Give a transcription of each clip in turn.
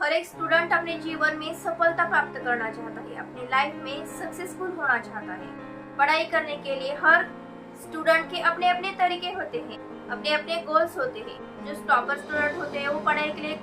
हर एक स्टूडेंट अपने जीवन में सफलता प्राप्त करना चाहता है, अपनी लाइफ में सक्सेसफुल होना चाहता है। पढ़ाई करने के लिए हर स्टूडेंट के अपने अपने तरीके होते हैं, अपने अपने गोल्स होते हैं। जो टॉपर स्टूडेंट होते हैं वो पढ़ाई के लिए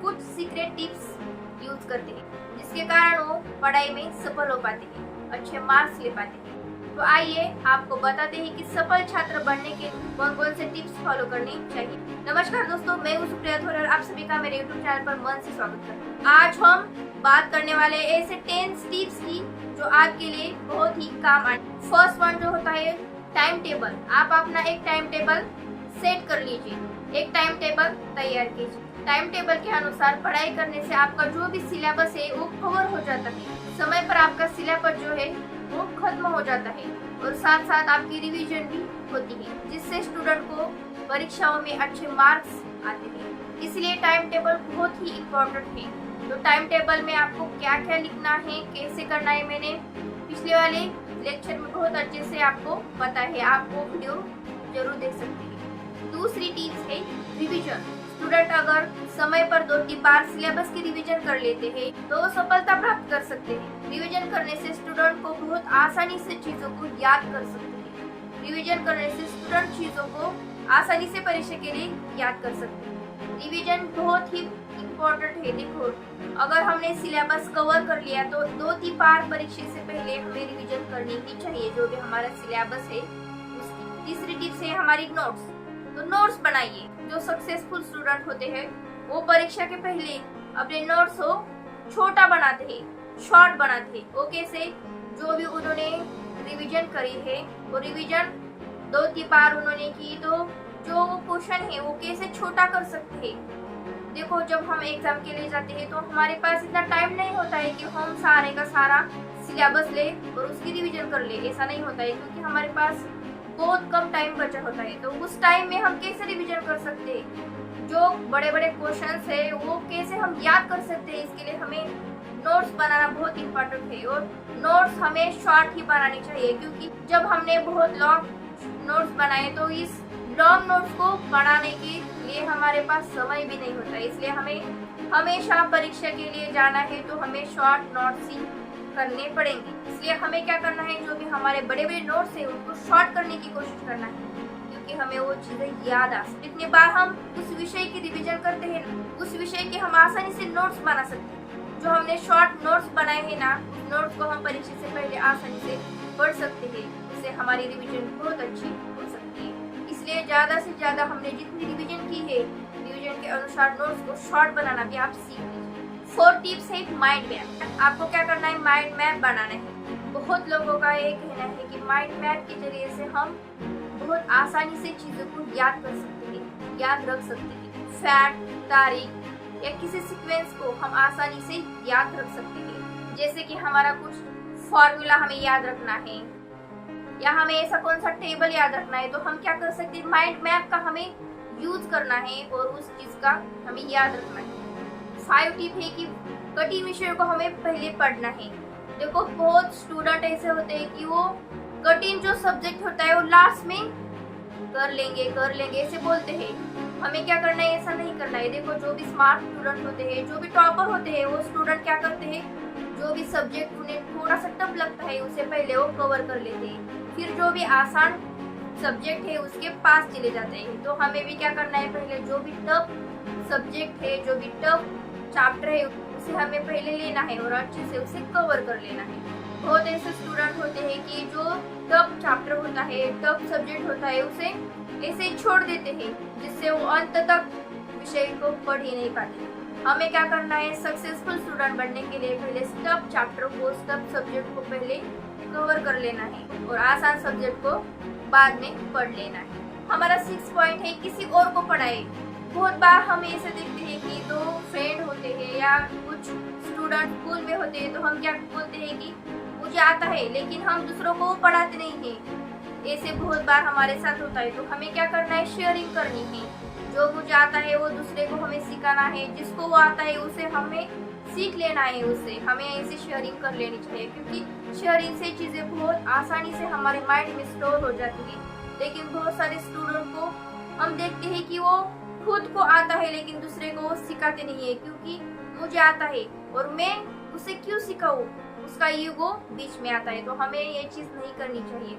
कुछ सीक्रेट टिप्स यूज करते हैं, जिसके कारण वो पढ़ाई में सफल हो पाते हैं, अच्छे मार्क्स ले पाते हैं। तो आइए आपको बताते हैं कि सफल छात्र बनने के कौन कौन से टिप्स फॉलो करने चाहिए। नमस्कार दोस्तों, मैं हूं सुप्रिया थोर और आप सभी का मेरे यूट्यूब चैनल पर मन से स्वागत करती हूं। आज हम बात करने वाले ऐसे 10 टिप्स की जो आपके लिए बहुत ही काम आए। फर्स्ट वन जो होता है टाइम टेबल। आप अपना एक टाइम टेबल सेट कर लीजिए, एक टाइम टेबल तैयार कीजिए। टाइम टेबल के अनुसार पढ़ाई करने से आपका जो भी सिलेबस है वो कवर हो जाता है, समय पर आपका सिलेबस जो है वो खत्म हो जाता है और साथ साथ आपकी रिवीजन भी होती है, जिससे स्टूडेंट को परीक्षाओं में अच्छे मार्क्स आते हैं। इसलिए टाइम टेबल बहुत ही इम्पोर्टेंट है। तो टाइम टेबल में आपको क्या क्या लिखना है, कैसे करना है, मैंने पिछले वाले लेक्चर में बहुत अच्छे से आपको पता है, आप वो वीडियो जरूर देख सकते हैं। दूसरी टिप्स है रिवीजन। स्टूडेंट अगर समय पर 2-3 बार सिलेबस की रिवीजन कर लेते हैं तो वो सफलता प्राप्त कर सकते हैं। रिवीजन करने से स्टूडेंट को बहुत आसानी से चीजों को याद कर सकते हैं। रिवीजन करने से स्टूडेंट चीजों को आसानी से परीक्षा के लिए याद कर सकते हैं। रिवीजन बहुत ही इम्पोर्टेंट है। देखो, अगर हमने सिलेबस कवर कर लिया तो 2-3 बार परीक्षा से पहले हमें रिवीजन करनी ही चाहिए, जो भी हमारा सिलेबस है उसकी। तीसरी टिप्स है हमारी नोट्स। तो नोट्स बनाइए। जो सक्सेसफुल स्टूडेंट होते हैं वो परीक्षा के पहले अपने नोट्स को छोटा बनाते हैं, शॉर्ट बनाते हैं। वो कैसे? जो भी उन्होंने रिवीजन करी है वो रिवीजन 2-3 बार उन्होंने की, तो जो वो क्वेश्चन है वो कैसे छोटा कर सकते हैं। देखो, जब हम एग्जाम के लिए जाते हैं तो हमारे पास इतना टाइम नहीं होता है कि हम सारे का सारा सिलेबस ले और उसकी रिवीजन कर ले। ऐसा नहीं होता है, क्योंकि हमारे पास बहुत कम टाइम बचा होता है। तो उस टाइम में हम कैसे रिवीजन कर सकते हैं, जो बड़े बड़े क्वेश्चंस है वो कैसे हम याद कर सकते हैं। इसके लिए हमें नोट्स बनाना बहुत इम्पोर्टेंट है और नोट्स हमें शॉर्ट ही बनानी चाहिए, क्योंकि जब हमने बहुत लॉन्ग नोट्स बनाए तो इस लॉन्ग नोट्स को बनाने के लिए हमारे पास समय भी नहीं होता है। इसलिए हमें हमेशा परीक्षा के लिए जाना है तो हमें शॉर्ट नोट्स ही करने पड़ेंगे। इसलिए हमें क्या करना है, जो भी हमारे बड़े बड़े नोट्स हैं उनको शॉर्ट करने की कोशिश करना है, क्योंकि हमें वो चीजें याद आ सकती। जितनी बार हम उस विषय की रिवीजन करते हैं उस विषय के हम आसानी से नोट्स बना सकते हैं। जो हमने शॉर्ट नोट्स बनाए हैं ना, नोट्स को हम परीक्षा से पहले आसानी से पढ़ सकते हैं। इससे हमारी रिवीजन बहुत अच्छी हो सकती है। इसलिए ज्यादा से ज्यादा हमने जितनी रिवीजन की है, रिवीजन के अनुसार नोट्स को शॉर्ट बनाना भी आप सीख लीजिए। 4 टिप्स है माइंड मैप। आपको क्या करना है, माइंड मैप बनाना है। बहुत लोगों का ये कहना है कि माइंड मैप के जरिए से हम बहुत आसानी से चीजों को याद कर सकते हैं, याद रख सकते हैं। फैक्ट, तारीख या किसी सीक्वेंस को हम आसानी से याद रख सकते हैं। जैसे कि हमारा कुछ फॉर्मूला हमें याद रखना है या हमें ऐसा कौन सा टेबल याद रखना है, तो हम क्या कर सकते हैं, माइंड मैप का हमें यूज करना है और उस चीज का हमें याद रखना है। 5 टिप है कि कठिन विषयों को हमें पहले पढ़ना है। देखो, बहुत स्टूडेंट ऐसे होते हैं कि वो कठिन जो सब्जेक्ट होता है वो लास्ट में कर लेंगे ऐसे बोलते हैं। हमें क्या करना है, ऐसा नहीं करना है। देखो, जो भी स्मार्ट स्टूडेंट होते हैं, जो भी टॉपर होते हैं, वो स्टूडेंट क्या करते हैं, जो भी सब्जेक्ट उन्हें थोड़ा सा टफ लगता है उसे पहले वो कवर कर लेते हैं, फिर जो भी आसान सब्जेक्ट है उसके पास चले जाते हैं। तो हमें भी क्या करना है, पहले जो भी टफ सब्जेक्ट है, जो भी टफ चैप्टर है उसे हमें पहले लेना है और अच्छे से उसे कवर कर लेना है। बहुत ऐसे स्टूडेंट होते हैं कि जो टफ चैप्टर होता है, टफ सब्जेक्ट होता है, उसे ऐसे ही छोड़ देते हैं, जिससे वो अंत तक विषय को पढ़ ही नहीं पाते। हमें क्या करना है, सक्सेसफुल स्टूडेंट बनने के लिए पहले टफ चैप्टर को, टफ सब्जेक्ट को पहले कवर कर लेना है और आसान सब्जेक्ट को बाद में पढ़ लेना है। हमारा 6 पॉइंट है किसी और को पढ़ाए। बहुत बार हम ऐसे देखते हैं कि 2 फ्रेंड होते हैं या कुछ स्टूडेंट स्कूल में होते हैं, तो हम क्या बोलते हैं कि मुझे आता है, लेकिन हम दूसरों को पढ़ाते नहीं हैं। ऐसे बहुत बार हमारे साथ होता है। तो हमें क्या करना है, शेयरिंग करनी है। जो मुझे आता है वो दूसरे को हमें सिखाना है, जिसको वो आता है उसे हमें सीख लेना है, उससे हमें ऐसे शेयरिंग कर लेनी चाहिए, क्योंकि शेयरिंग से चीज़ें बहुत आसानी से हमारे माइंड में स्टोर हो जाती है। लेकिन बहुत सारे स्टूडेंट को हम देखते हैं कि वो खुद को आता है लेकिन दूसरे को वो सिखाते नहीं है, क्योंकि मुझे आता है और मैं उसे क्यों सिखाऊं, उसका ईगो बीच में आता है। तो हमें ये चीज नहीं करनी चाहिए।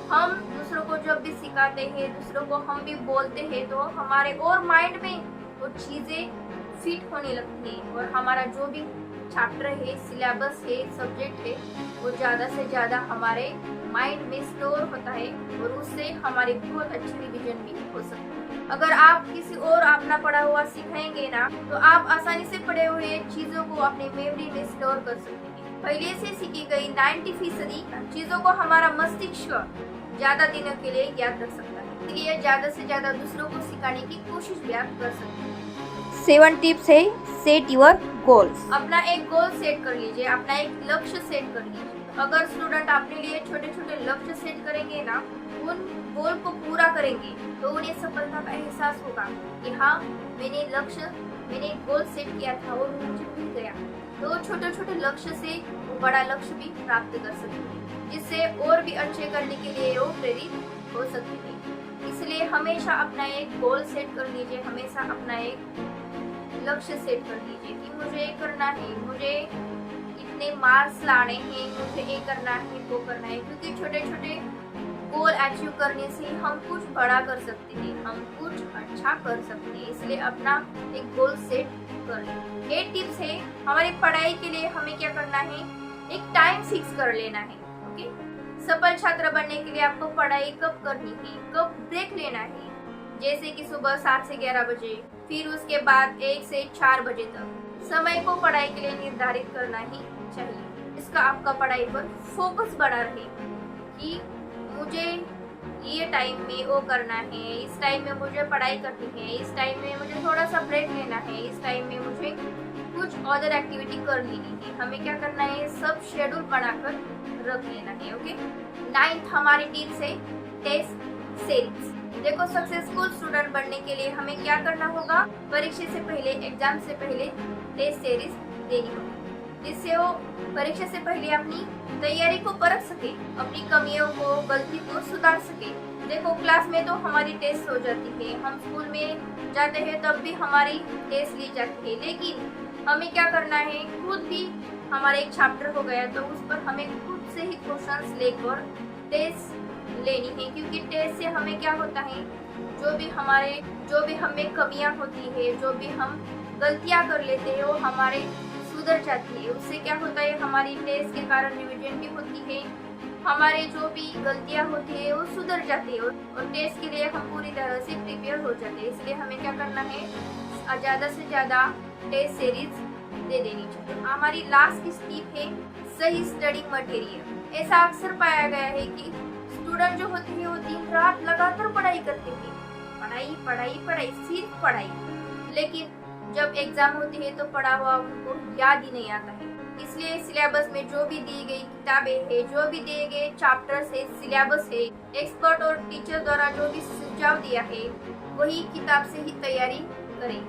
हम दूसरों को जब भी सिखाते हैं, दूसरों को हम भी बोलते हैं, तो हमारे और माइंड में वो चीजें फिट होने लगती है और हमारा जो भी चैप्टर है, सिलेबस है, सब्जेक्ट है, वो ज्यादा से ज्यादा हमारे माइंड में स्टोर होता है और उससे हमारी बहुत अच्छी रिवीजन भी हो सकती है। अगर आप किसी और अपना पढ़ा हुआ सिखाएंगे ना, तो आप आसानी से पढ़े हुए चीजों को अपने मेमोरी में स्टोर कर सकते हैं। पहले से सीखी गई 90% चीजों को हमारा मस्तिष्क ज्यादा दिनों के लिए याद रख सकता है। इसलिए ज्यादा से ज्यादा दूसरों को सिखाने की कोशिश भी आप कर सकते हैं। 7 टिप्स है सेट योर गोल्स। अपना एक गोल सेट कर लीजिए, अपना एक लक्ष्य सेट कर लीजिए। अगर स्टूडेंट अपने लिए छोटे छोटे लक्ष्य सेट करेंगे ना, उन गोल को पूरा करेंगे, तो उन्हें सफलता का एहसास होगा कि हाँ, मैंने गोल सेट किया था और मुझे मिल गया। तो छोटे छोटे लक्ष्य से वो बड़ा लक्ष्य भी प्राप्त कर सकते हैं, जिससे और भी अच्छे करने के लिए वो प्रेरित हो सकते हैं। इसलिए हमेशा अपना एक गोल सेट कर लीजिए, हमेशा अपना एक लक्ष्य सेट कर लीजिए कि मुझे ये करना है, मुझे इतने मार्क्स लाने हैं, मुझे ये करना है, वो करना है। क्योंकि छोटे छोटे गोल अचीव करने से हम कुछ बड़ा कर सकते हैं, हम कुछ अच्छा कर सकते हैं। इसलिए अपना एक गोल सेट कर लें। 8 टिप्स है, हमारी पढ़ाई के लिए हमें क्या करना है, एक टाइम फिक्स कर लेना है। ओके, सफल छात्र बनने के लिए आपको पढ़ाई कब करनी है, कब ब्रेक लेना है, जैसे कि सुबह 7 से 11 बजे, फिर उसके बाद 1 से 4 बजे तक समय को पढ़ाई के लिए निर्धारित करना ही चाहिए। इसका आपका पढ़ाई पर फोकस बना रहे कि मुझे ये टाइम में वो करना है, इस टाइम में मुझे पढ़ाई करनी है, इस टाइम में मुझे थोड़ा सा ब्रेक लेना है, इस टाइम में मुझे कुछ अदर एक्टिविटी कर लेनी है। हमें क्या करना है, सब शेड्यूल बनाकर रख लेना है। ओके, 9th हमारी टिप्स है टेस्ट सीरीज। देखो, सक्सेसफुल स्टूडेंट बनने के लिए हमें क्या करना होगा, परीक्षा से पहले, एग्जाम से पहले टेस्ट सीरीज देनी होगी, जिससे वो परीक्षा से पहले अपनी तैयारी को परख सके, अपनी कमियों को, गलती को सुधार सके। देखो, क्लास में तो हमारी टेस्ट हो जाती है, हम स्कूल में जाते हैं तब भी हमारी टेस्ट ली जाती है, लेकिन हमें क्या करना है, खुद भी हमारा एक चैप्टर हो गया तो उस पर हमें खुद से ही क्वेश्चंस लेकर टेस्ट लेनी है। क्योंकि टेस्ट से हमें क्या होता है, जो भी हमें कमियां होती है, जो भी हम गलतियां कर लेते हैं, वो हमारे सुधर जाती है। उससे क्या होता है, हमारी टेस्ट के कारण रिवीजन भी होती है, हमारे जो भी गलतियां होती है वो सुधर जाती है और टेस्ट के लिए हम पूरी तरह से प्रिपेयर हो जाते हैं। इसलिए हमें क्या करना है, ज़्यादा से ज़्यादा टेस्ट सीरीज दे देनी चाहिए। हमारी लास्ट स्टेप है सही स्टडी मटेरियल। ऐसा अक्सर पाया गया है कि स्टूडेंट जो होते हैं वो दिन रात लगातार पढ़ाई करते हैं, पढ़ाई पढ़ाई पढ़ाई, सिर्फ पढ़ाई, लेकिन जब एग्जाम होती है तो पढ़ा हुआ उनको याद ही नहीं आता है। इसलिए सिलेबस में जो भी दी गई किताबें है, जो भी दिए गए चैप्टर्स है, सिलेबस है, एक्सपर्ट और टीचर द्वारा जो भी सुझाव दिया है, वही किताब से ही तैयारी करें।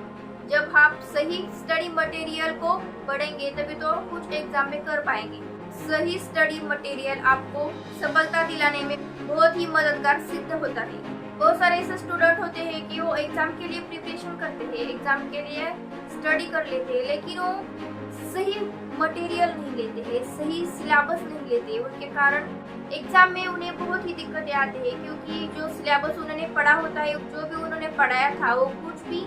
जब आप सही स्टडी मटेरियल को पढ़ेंगे तभी तो कुछ एग्जाम में कर पाएंगे। सही स्टडी मटेरियल आपको सफलता दिलाने में बहुत ही मददगार सिद्ध होता है। बहुत सारे ऐसे स्टूडेंट होते हैं कि वो एग्जाम के लिए प्रिपरेशन करते हैं, एग्जाम के लिए स्टडी कर लेते हैं, लेकिन वो सही मटेरियल नहीं लेते हैं, सही सिलेबस नहीं लेते। उनके कारण एग्जाम में उन्हें बहुत ही दिक्कतें आती है, क्योंकि जो सिलेबस उन्होंने पढ़ा होता है, जो भी उन्होंने पढ़ाया था, वो कुछ भी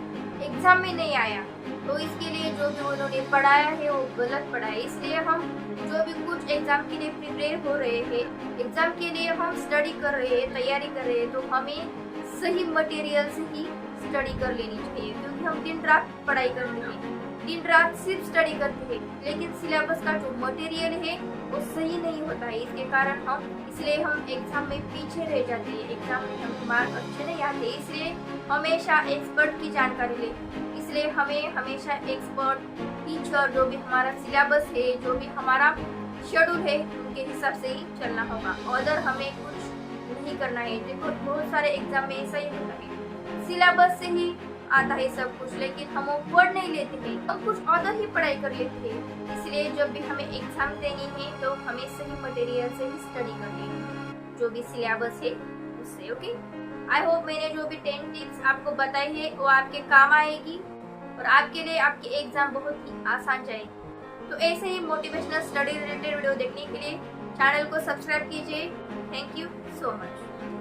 एग्जाम में नहीं आया। तो इसके लिए जो भी उन्होंने पढ़ाया है वो गलत पढ़ा है। इसलिए हम जो भी कुछ एग्जाम के लिए प्रिपेयर हो रहे हैं, एग्जाम के लिए हम स्टडी कर रहे हैं, तैयारी कर रहे हैं, तो हमें सही मटेरियल से ही स्टडी कर लेनी चाहिए। क्योंकि हम दिन रात पढ़ाई करते हैं, दिन रात सिर्फ स्टडी करते हैं, लेकिन सिलेबस का जो मटेरियल है वो सही नहीं होता है। इसके कारण इसलिए हम एग्जाम में पीछे रह जाते हैं, एग्जाम में हमें मार्क अच्छे नहीं आते। इसलिए हमेशा एक्सपर्ट की जानकारी लें। इसलिए हमें हमेशा एक्सपर्ट टीचर, जो भी हमारा सिलेबस है, जो भी हमारा शेड्यूल है, उनके हिसाब से ही चलना होगा। अदर हमें कुछ नहीं करना है। देखो, बहुत सारे एग्जाम में ऐसा ही होता है, सिलेबस से ही आता है सब कुछ, लेकिन हम वो पढ़ नहीं लेते हैं, हम कुछ अदर ही पढ़ाई कर लेते हैं। इसलिए जब भी हमें एग्जाम देनी है तो हमें सही मटेरियल से ही स्टडी करनी है, जो भी सिलेबस है उससे। ओके, आई होप मैंने जो भी 10 टिप्स आपको बताई है वो आपके काम आएगी और आपके लिए आपकी एग्जाम बहुत ही आसान जाएगी। तो ऐसे ही मोटिवेशनल स्टडी रिलेटेड वीडियो देखने के लिए चैनल को सब्सक्राइब कीजिए। Thank you so much.